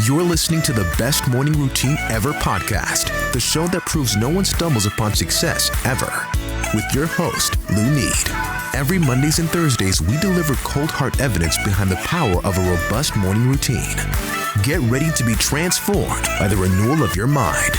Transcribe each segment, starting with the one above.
You're listening to the Best Morning Routine Ever podcast, the show that proves no one stumbles upon success ever. With your host, Lou Need. Every Mondays and Thursdays, we deliver cold hard evidence behind the power of a robust morning routine. Get ready to be transformed by the renewal of your mind.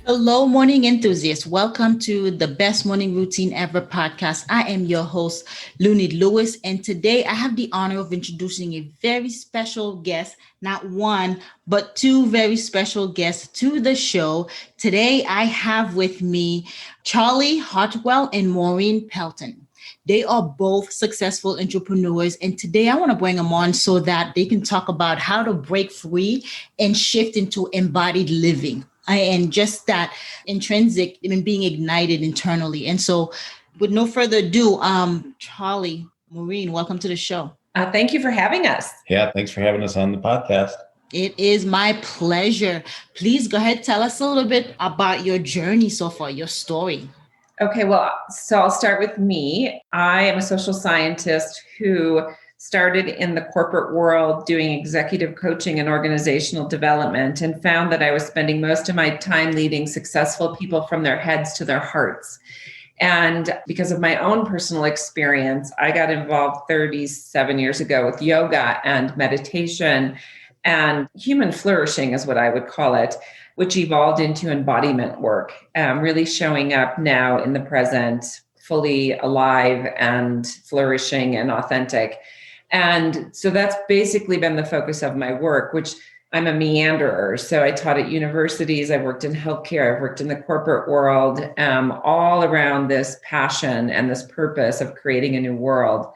Hello, morning enthusiasts. Welcome to the Best Morning Routine Ever podcast. I am your host, Looney Lewis, and today I have the honor of introducing a very special guest, not one, but two very special guests to the show. Today, I have with me Charlie Hartwell and Maureen Pelton. They are both successful entrepreneurs, and today I want to bring them on so that they can talk about how to break free and shift into embodied living. And just that intrinsic and being ignited internally. And so with no further ado, Charlie, Maureen, welcome to the show. Thank you for having us. Yeah, thanks for having us on the podcast. It is my pleasure. Please go ahead, tell us a little bit about your journey so far, your story. Okay, well, so I'll start with me. I am a social scientist who started in the corporate world doing executive coaching and organizational development, and found that I was spending most of my time leading successful people from their heads to their hearts. And because of my own personal experience, I got involved 37 years ago with yoga and meditation and human flourishing is what I would call it, which evolved into embodiment work, really showing up now in the present, fully alive and flourishing and authentic. And so that's basically been the focus of my work, which I'm a meanderer. So I taught at universities, I worked in healthcare, I've worked in the corporate world, all around this passion and this purpose of creating a new world.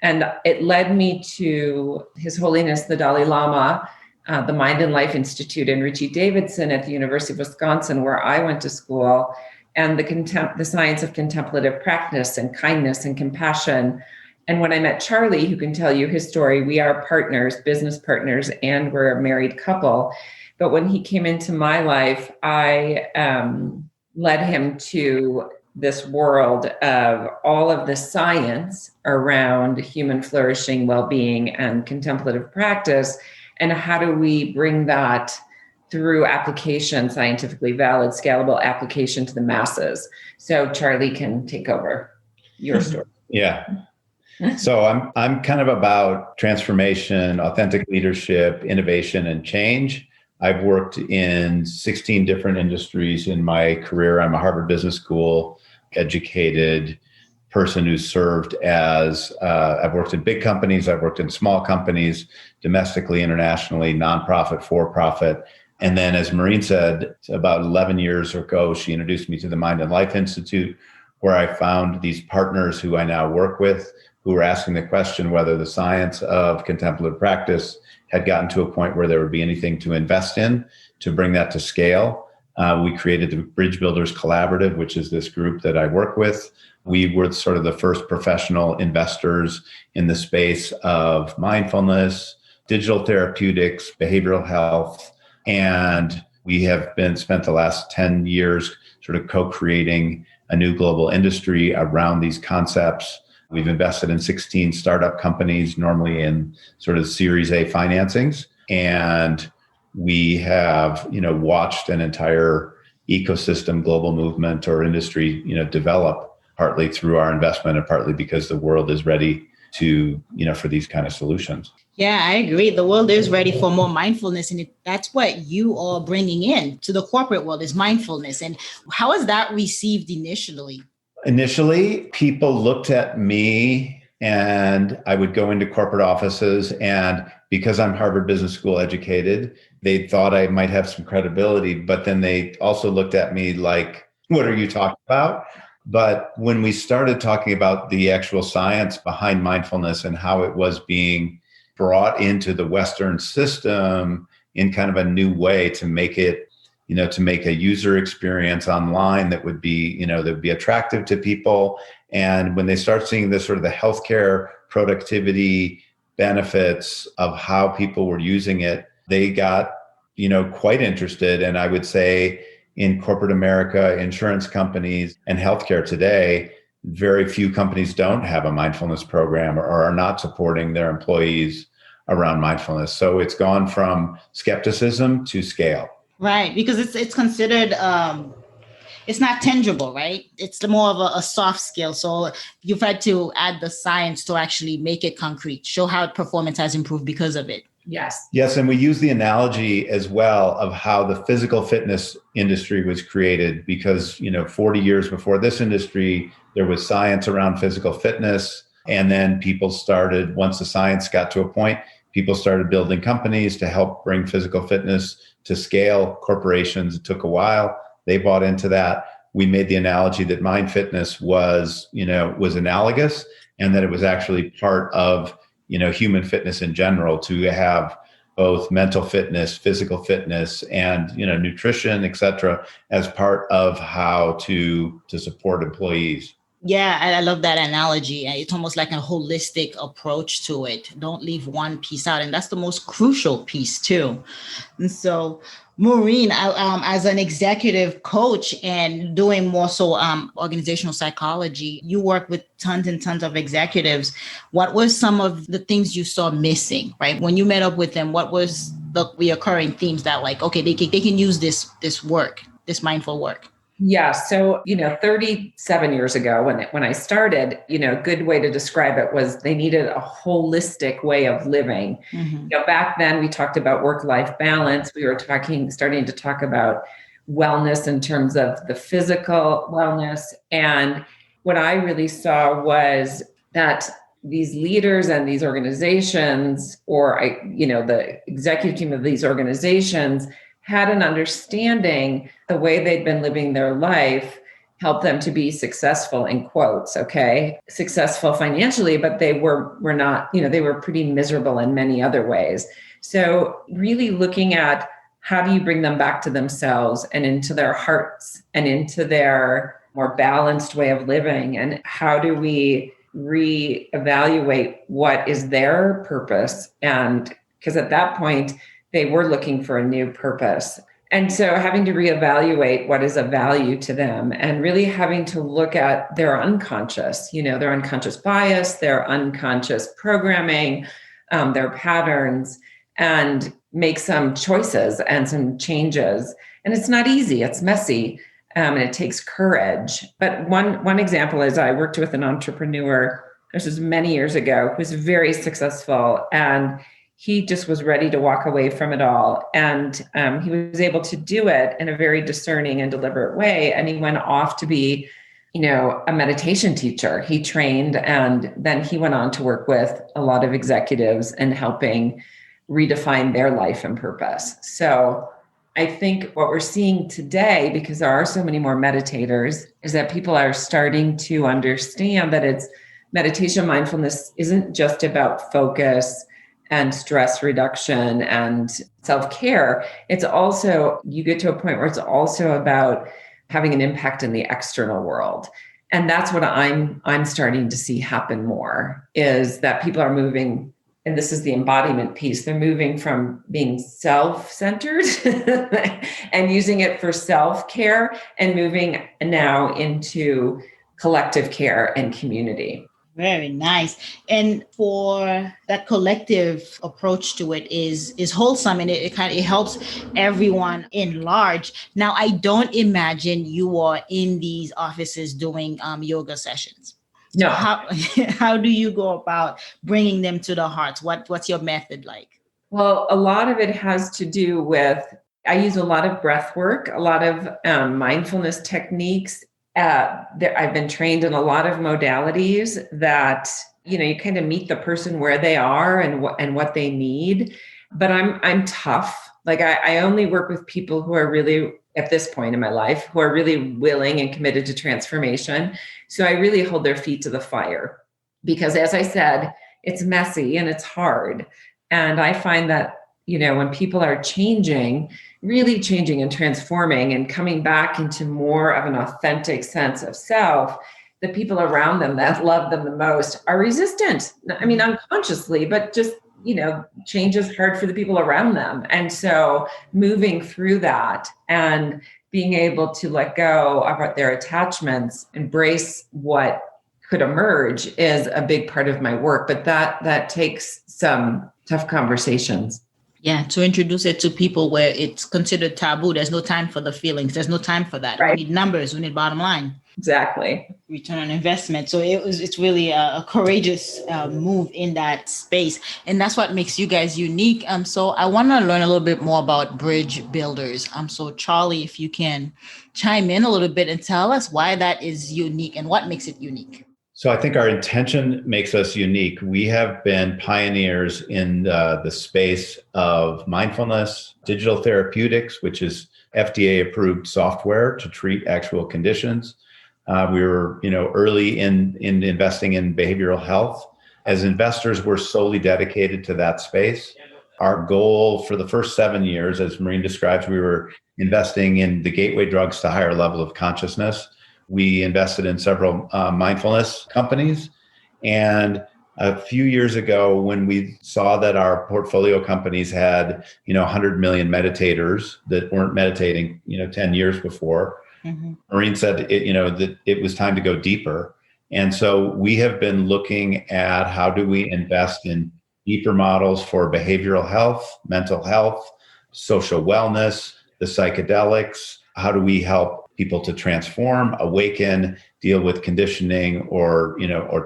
And it led me to His Holiness, the Dalai Lama, the Mind and Life Institute, and Richie Davidson at the University of Wisconsin, where I went to school, and the science of contemplative practice and kindness and compassion. And when I met Charlie, who can tell you his story, we are partners, business partners, and we're a married couple. But when he came into my life, I led him to this world of all of the science around human flourishing, well-being, and contemplative practice. And how do we bring that through application, scientifically valid, scalable application to the masses? So Charlie can take over your story. Yeah. So I'm kind of about transformation, authentic leadership, innovation, and change. I've worked in 16 different industries in my career. I'm a Harvard Business School educated person who served as, I've worked in big companies, I've worked in small companies, domestically, internationally, nonprofit, for-profit. And then, as Maureen said, about 11 years ago, she introduced me to the Mind and Life Institute, where I found these partners who I now work with, who were asking the question whether the science of contemplative practice had gotten to a point where there would be anything to invest in to bring that to scale. We created the Bridge Builders Collaborative, which is this group that I work with. We were sort of the first professional investors in the space of mindfulness, digital therapeutics, behavioral health, and we have spent the last 10 years sort of co-creating a new global industry around these concepts. We've invested in 16 startup companies, normally in sort of Series A financings. And we have, watched an entire ecosystem, global movement or industry, develop partly through our investment and partly because the world is ready to, for these kind of solutions. Yeah, I agree. The world is ready for more mindfulness. And that's what you are bringing in to the corporate world is mindfulness. And how is that received initially? Initially, people looked at me and I would go into corporate offices, and because I'm Harvard Business School educated, they thought I might have some credibility, but then they also looked at me like, what are you talking about? But when we started talking about the actual science behind mindfulness and how it was being brought into the Western system in kind of a new way to make it, to make a user experience online that would be, that would be attractive to people. And when they start seeing this sort of the healthcare productivity benefits of how people were using it, they got, quite interested. And I would say in corporate America, insurance companies and healthcare today, very few companies don't have a mindfulness program or are not supporting their employees around mindfulness. So it's gone from skepticism to scale. Right, because it's considered it's not tangible, right? It's more of a soft skill. So you've had to add the science to actually make it concrete, show how performance has improved because of it. Yes. Yes, and we use the analogy as well of how the physical fitness industry was created because, 40 years before this industry, there was science around physical fitness. And then people started, once the science got to a point, people started building companies to help bring physical fitness to scale. Corporations, it took a while. They bought into that. We made the analogy that mind fitness was analogous, and that it was actually part of, human fitness in general, to have both mental fitness, physical fitness, and, nutrition, et cetera, as part of how to support employees. Yeah, I love that analogy. It's almost like a holistic approach to it. Don't leave one piece out. And that's the most crucial piece too. And so, Maureen, as an executive coach and doing more so organizational psychology, you work with tons and tons of executives. What were some of the things you saw missing, right? When you met up with them, what was the recurring themes that okay, they can use this work, this mindful work? Yeah. So, 37 years ago when I started, a good way to describe it was they needed a holistic way of living. Mm-hmm. Back then we talked about work-life balance. We were starting to talk about wellness in terms of the physical wellness. And what I really saw was that these leaders and these organizations, or the executive team of these organizations, had an understanding the way they'd been living their life helped them to be successful, in quotes, okay? Successful financially, but they were not, they were pretty miserable in many other ways. So really looking at how do you bring them back to themselves and into their hearts and into their more balanced way of living, and how do we reevaluate what is their purpose? And because at that point, they were looking for a new purpose. And so having to reevaluate what is of value to them, and really having to look at their unconscious, their unconscious bias, their unconscious programming, their patterns, and make some choices and some changes. And it's not easy, it's messy, and it takes courage. But one example is I worked with an entrepreneur, this was many years ago, who was very successful, and he just was ready to walk away from it all. And he was able to do it in a very discerning and deliberate way. And he went off to be, a meditation teacher. He trained, and then he went on to work with a lot of executives and helping redefine their life and purpose. So I think what we're seeing today, because there are so many more meditators, is that people are starting to understand that it's meditation, mindfulness isn't just about focus and stress reduction and self-care. It's also, you get to a point where it's also about having an impact in the external world. And that's what I'm starting to see happen more, is that people are moving, and this is the embodiment piece, they're moving from being self-centered and using it for self-care, and moving now into collective care and community. Very nice. And for that collective approach to it is wholesome, and it helps everyone in large. Now, I don't imagine you are in these offices doing yoga sessions. No. How do you go about bringing them to the hearts? What's your method like? Well, a lot of it has to do with, I use a lot of breath work, a lot of mindfulness techniques. I've been trained in a lot of modalities that, you kind of meet the person where they are and what they need. But I'm tough. Like I only work with people who are really, at this point in my life, who are really willing and committed to transformation. So I really hold their feet to the fire, because as I said, it's messy and it's hard. And I find that, when people are really changing and transforming and coming back into more of an authentic sense of self, the people around them that love them the most are resistant. I mean, unconsciously, but just, change is hard for the people around them. And so moving through that and being able to let go of their attachments, embrace what could emerge is a big part of my work, but that takes some tough conversations. Yeah, to introduce it to people where it's considered taboo. There's no time for the feelings. There's no time for that. Right. We need numbers. We need bottom line. Exactly. Return on investment. So it's really a courageous move in that space. And that's what makes you guys unique. So I want to learn a little bit more about bridge builders. So Charlie, if you can chime in a little bit and tell us why that is unique and what makes it unique. So I think our intention makes us unique. We have been pioneers in the space of mindfulness, digital therapeutics, which is FDA-approved software to treat actual conditions. We were, early in investing in behavioral health. As investors, we're solely dedicated to that space. Our goal for the first 7 years, as Maureen describes, we were investing in the gateway drugs to higher level of consciousness. We invested in several mindfulness companies. And a few years ago, when we saw that our portfolio companies had, 100 million meditators that weren't meditating, 10 years before, Maureen said, that it was time to go deeper. And so we have been looking at how do we invest in deeper models for behavioral health, mental health, social wellness, the psychedelics. How do we help people to transform, awaken, deal with conditioning or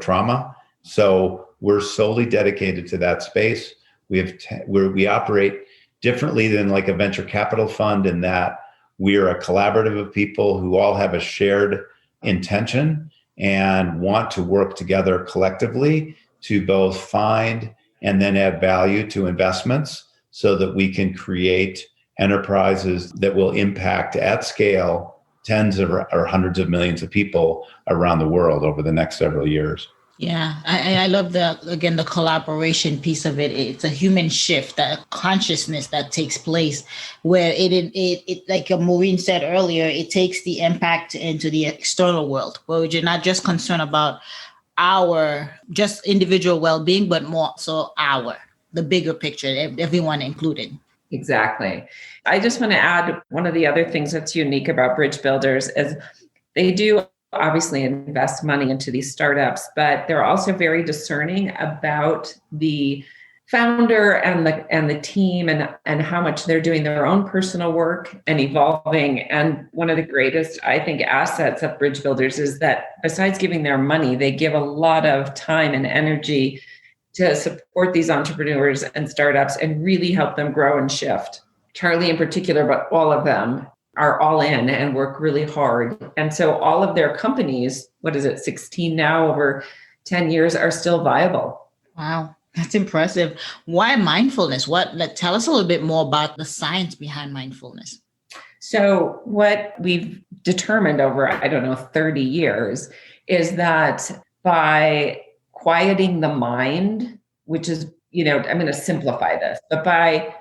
trauma? So we're solely dedicated to that space. We operate differently than like a venture capital fund in that we are a collaborative of people who all have a shared intention and want to work together collectively to both find and then add value to investments so that we can create enterprises that will impact at scale tens of or hundreds of millions of people around the world over the next several years. Yeah, I love the collaboration piece of it. It's a human shift, that consciousness that takes place where it like Maureen said earlier, it takes the impact into the external world where you're not just concerned about our just individual well-being, but more so the bigger picture, everyone included. Exactly. I just want to add one of the other things that's unique about Bridge Builders is they do obviously invest money into these startups, but they're also very discerning about the founder and the team and how much they're doing their own personal work and evolving. And one of the greatest, I think, assets of Bridge Builders is that besides giving their money, they give a lot of time and energy to support these entrepreneurs and startups and really help them grow and shift. Charlie in particular, but all of them are all in and work really hard. And so all of their companies, 16 now, over 10 years, are still viable. Wow, that's impressive. Why mindfulness? Tell us a little bit more about the science behind mindfulness. So what we've determined over, 30 years, is that by quieting the mind, which is, I'm going to simplify this, but by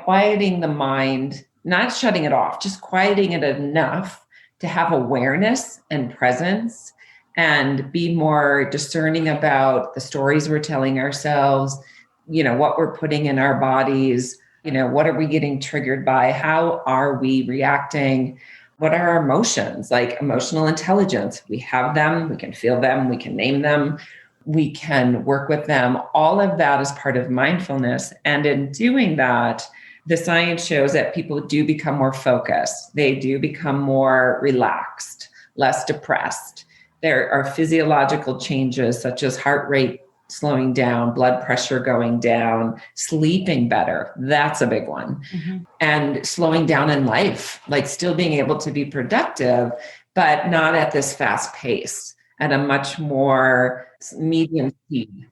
quieting the mind, not shutting it off, just quieting it enough to have awareness and presence and be more discerning about the stories we're telling ourselves, what we're putting in our bodies, what are we getting triggered by? How are we reacting? What are our emotions? Like emotional intelligence. We have them, we can feel them, we can name them, we can work with them. All of that is part of mindfulness. And in doing that, the science shows that people do become more focused. They do become more relaxed, less depressed. There are physiological changes such as heart rate slowing down, blood pressure going down, sleeping better. That's a big one. Mm-hmm. And slowing down in life, like still being able to be productive, but not at this fast pace, at a much more medium speed.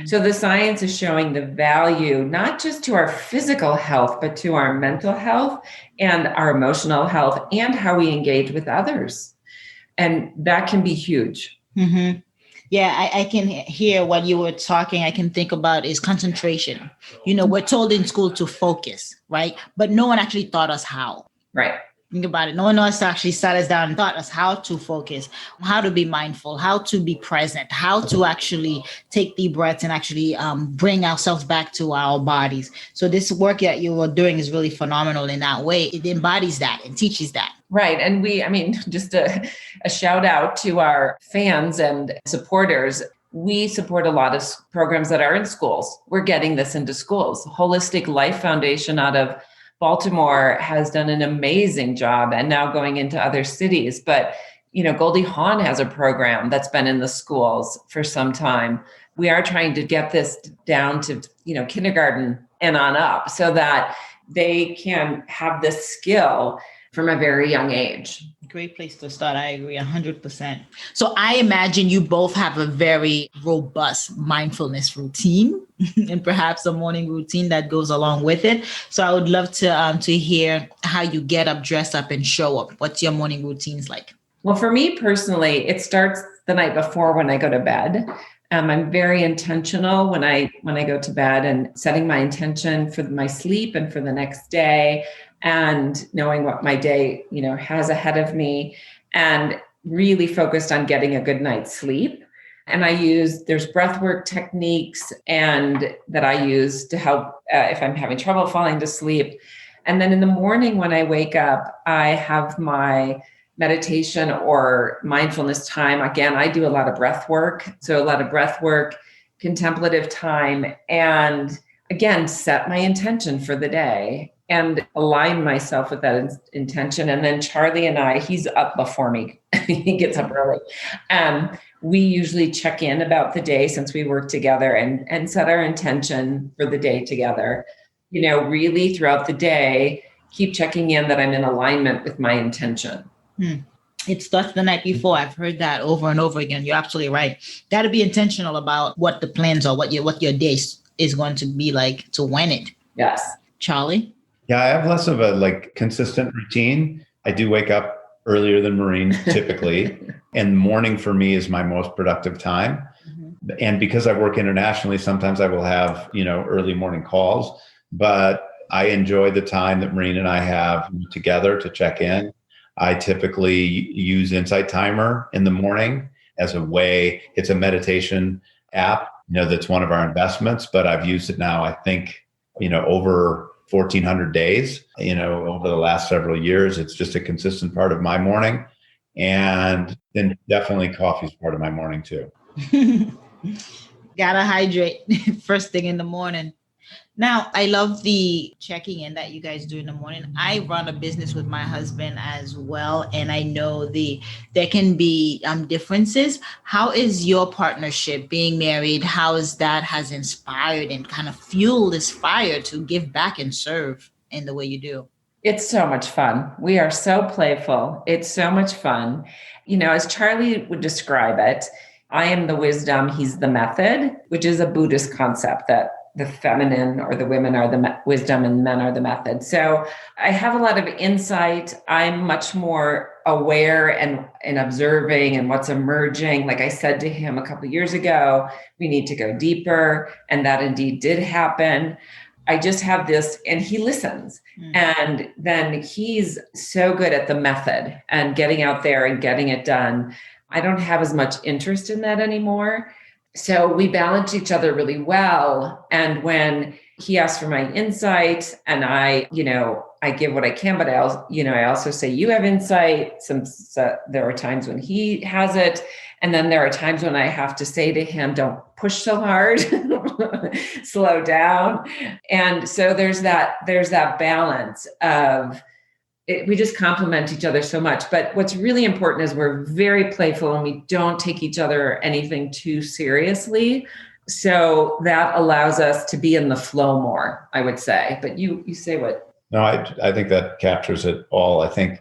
So the science is showing the value, not just to our physical health, but to our mental health and our emotional health and how we engage with others. And that can be huge. Mm-hmm. Yeah, I can hear what you were talking. I can think about is concentration. We're told in school to focus, right? But no one actually taught us how. Right. Think about it. No one else actually sat us down and taught us how to focus, how to be mindful, how to be present, how to actually take deep breaths and actually bring ourselves back to our bodies. So this work that you are doing is really phenomenal in that way. It embodies that and teaches that. Right. And just a shout out to our fans and supporters. We support a lot of programs that are in schools. We're getting this into schools. Holistic Life Foundation out of Baltimore has done an amazing job and now going into other cities. But, Goldie Hawn has a program that's been in the schools for some time. We are trying to get this down to, kindergarten and on up so that they can have this skill from a very young age. Great place to start. I agree 100%. So I imagine you both have a very robust mindfulness routine and perhaps a morning routine that goes along with it. So I would love to hear how you get up, dress up, and show up. What's your morning routines like? Well, for me personally, it starts the night before when I go to bed. I'm very intentional when I go to bed and setting my intention for my sleep and for the next day, and knowing what my day, has ahead of me, and really focused on getting a good night's sleep. And there's breathwork techniques that I use to help if I'm having trouble falling to sleep. And then in the morning when I wake up, I have my meditation or mindfulness time. Again, I do a lot of breath work. So a lot of breath work, contemplative time, and again, set my intention for the day and align myself with that intention. And then Charlie and I, he's up before me. He gets up early. We usually check in about the day since we work together and set our intention for the day together. Really throughout the day, keep checking in that I'm in alignment with my intention. It starts the night before. I've heard that over and over again. You're absolutely right. Got to be intentional about what the plans are, what your day is going to be like to win it. Yes. Charlie? Yeah, I have less of a consistent routine. I do wake up earlier than Maureen typically. And morning for me is my most productive time. Mm-hmm. And because I work internationally, sometimes I will have, early morning calls, but I enjoy the time that Maureen and I have together to check in. I typically use Insight Timer in the morning as a way. It's a meditation app, that's one of our investments, but I've used it now, I think, over 1,400 days, over the last several years. It's just a consistent part of my morning. And then definitely coffee is part of my morning too. Gotta hydrate first thing in the morning. Now, I love the checking in that you guys do in the morning. I run a business with my husband as well, and I know there can be differences. How is your partnership, being married? How is that has inspired and kind of fueled this fire to give back and serve in the way you do? It's so much fun. We are so playful. It's so much fun. As Charlie would describe it, I am the wisdom, he's the method, which is a Buddhist concept that the feminine or the women are the wisdom and men are the method. So I have a lot of insight. I'm much more aware and observing and what's emerging. Like I said to him a couple of years ago, we need to go deeper. And that indeed did happen. I just have this, and he listens. And then he's so good at the method and getting out there and getting it done. I don't have as much interest in that anymore. So we balance each other really well. And when he asks for my insight and I give what I can, but I also say, you have insight. There are times when he has it. And then there are times when I have to say to him, don't push so hard, slow down. And so there's that balance of we just complement each other so much. But what's really important is we're very playful and we don't take each other anything too seriously. So that allows us to be in the flow more, I would say. But you say what? No, I think that captures it all. I think,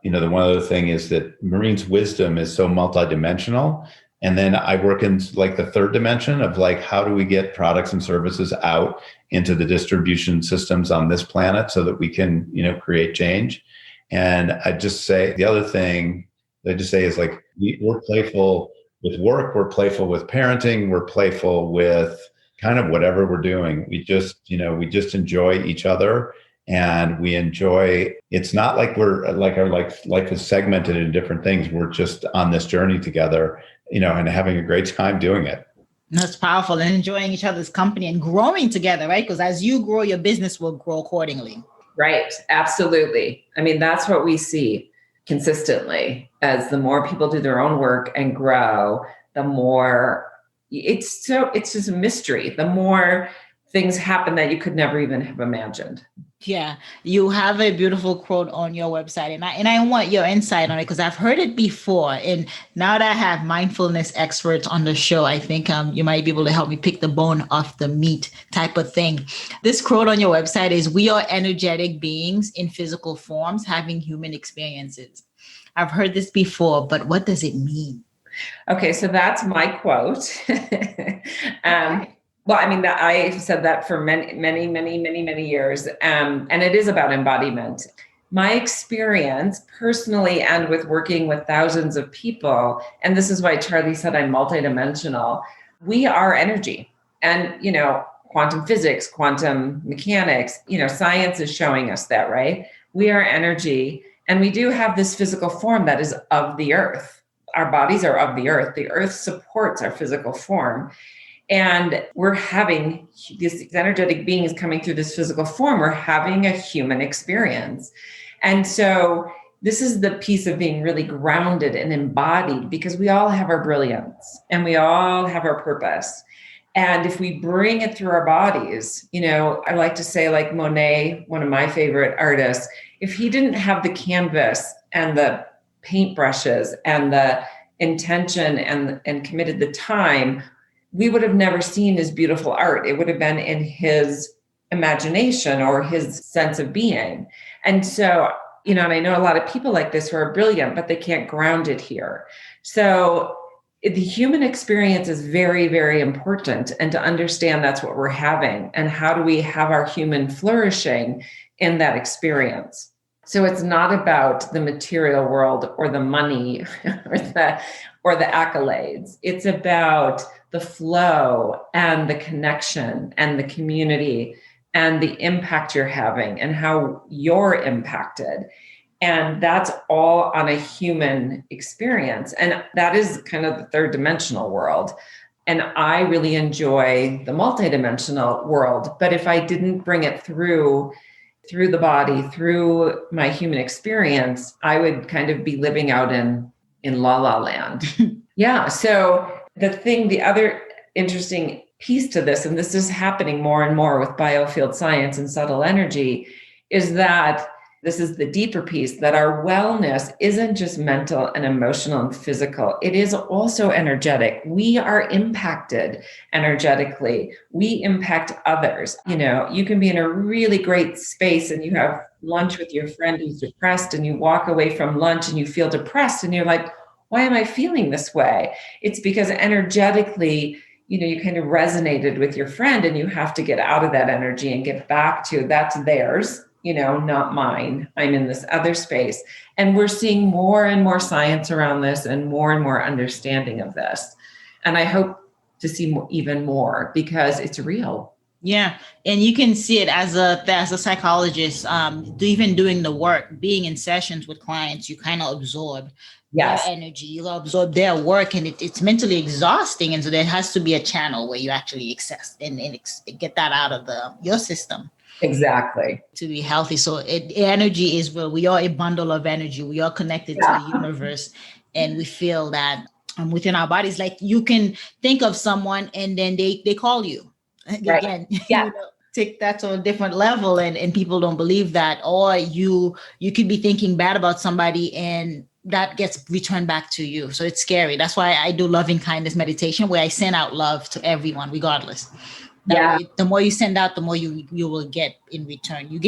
the one other thing is that Maureen's wisdom is so multidimensional. And then I work in the third dimension of how do we get products and services out into the distribution systems on this planet so that we can, create change. And I just say, the other thing I just say is we're playful with work, we're playful with parenting, we're playful with kind of whatever we're doing. We just enjoy each other. And we enjoy, it's not like our life is segmented in different things. We're just on this journey together, and having a great time doing it. That's powerful, and enjoying each other's company and growing together, right? Because as you grow, your business will grow accordingly. Right. Absolutely. That's what we see. consistently. As the more people do their own work and grow, the more it's just a mystery. The more things happen that you could never even have imagined. Yeah, you have a beautiful quote on your website, and I want your insight on it because I've heard it before, and now that I have mindfulness experts on the show, I think you might be able to help me pick the bone off the meat type of thing. This quote on your website is, "We are energetic beings in physical forms having human experiences." I've heard this before, but what does it mean? Okay, so that's my quote. Well, I mean, I've said that for many years, and it is about embodiment. My experience personally, and with working with thousands of people, and this is why Charlie said I'm multidimensional, we are energy. And, quantum physics, quantum mechanics, science is showing us that, right? We are energy, and we do have this physical form that is of the earth. Our bodies are of the earth. The earth supports our physical form. And we're having these energetic beings coming through this physical form. We're having a human experience. And so this is the piece of being really grounded and embodied, because we all have our brilliance and we all have our purpose. And if we bring it through our bodies, I like to say, like Monet, one of my favorite artists, if he didn't have the canvas and the paintbrushes and the intention and committed the time, we would have never seen his beautiful art. It would have been in his imagination or his sense of being. And so, and I know a lot of people like this who are brilliant, but they can't ground it here. So the human experience is very, very important. And to understand that's what we're having, and how do we have our human flourishing in that experience. So it's not about the material world or the money or the accolades. It's about the flow and the connection and the community and the impact you're having and how you're impacted. And that's all on a human experience. And that is kind of the third dimensional world. And I really enjoy the multidimensional world. But if I didn't bring it through the body, through my human experience, I would kind of be living out in La La Land. Yeah. So the other interesting piece to this, and this is happening more and more with biofield science and subtle energy, is that this is the deeper piece, that our wellness isn't just mental and emotional and physical. It is also energetic. We are impacted energetically. We impact others. You can be in a really great space and you have lunch with your friend who's depressed, and you walk away from lunch and you feel depressed and you're like, why am I feeling this way? It's because energetically, you kind of resonated with your friend, and you have to get out of that energy and get back to that's theirs, not mine. I'm in this other space. And we're seeing more and more science around this and more understanding of this. And I hope to see even more, because it's real. Yeah. And you can see it as a psychologist, even doing the work, being in sessions with clients, you kind of absorb their energy, you absorb their work, and it's mentally exhausting. And so there has to be a channel where you actually access and get that out of your system. Exactly. To be healthy. So energy is where we are a bundle of energy. We are connected to the universe, and we feel that within our bodies. Like, you can think of someone and then they call you. Right. Again, take that to a different level, and people don't believe that. Or you could be thinking bad about somebody and that gets returned back to you. So it's scary. That's why I do loving kindness meditation, where I send out love to everyone, regardless. That way, the more you send out, the more you will get in return. You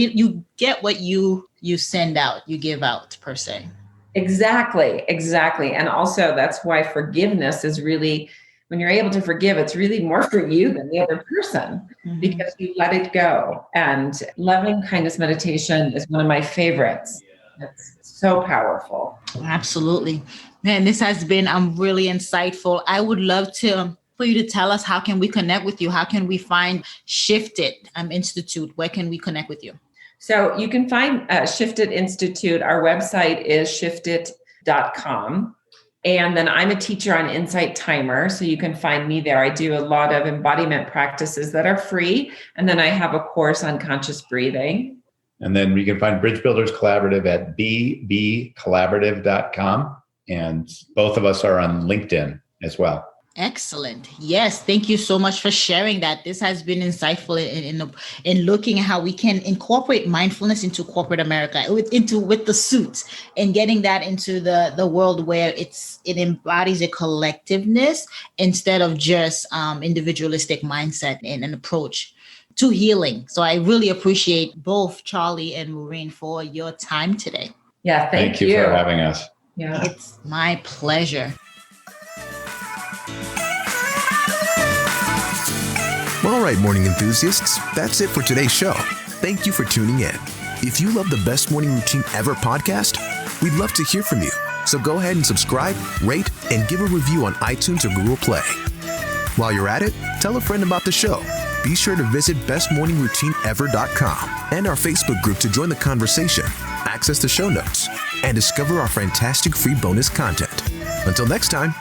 get what you send out, you give out, per se. Exactly. And also, that's why forgiveness is really, when you're able to forgive, it's really more for you than the other person, because you let it go. And loving kindness meditation is one of my favorites. It's so powerful. Absolutely. Man, this has been really insightful. I would love for you to tell us, how can we connect with you? How can we find Shifted Institute? Where can we connect with you? So you can find Shifted Institute. Our website is shifted.com. And then I'm a teacher on Insight Timer, so you can find me there. I do a lot of embodiment practices that are free. And then I have a course on conscious breathing. And then you can find Bridge Builders Collaborative at bbcollaborative.com. And both of us are on LinkedIn as well. Excellent. Yes. Thank you so much for sharing that. This has been insightful in looking at how we can incorporate mindfulness into corporate America, with the suits, and getting that into the world where it embodies a collectiveness instead of just individualistic mindset and an approach to healing. So I really appreciate both Charlie and Maureen for your time today. Yeah. Thank you for having us. Yeah. It's my pleasure. All right, morning enthusiasts, that's it for today's show. Thank you for tuning in. If you love the Best Morning Routine Ever podcast, we'd love to hear from you. So go ahead and subscribe, rate, and give a review on iTunes or Google Play. While you're at it, tell a friend about the show. Be sure to visit bestmorningroutineever.com and our Facebook group to join the conversation, access the show notes, and discover our fantastic free bonus content. Until next time,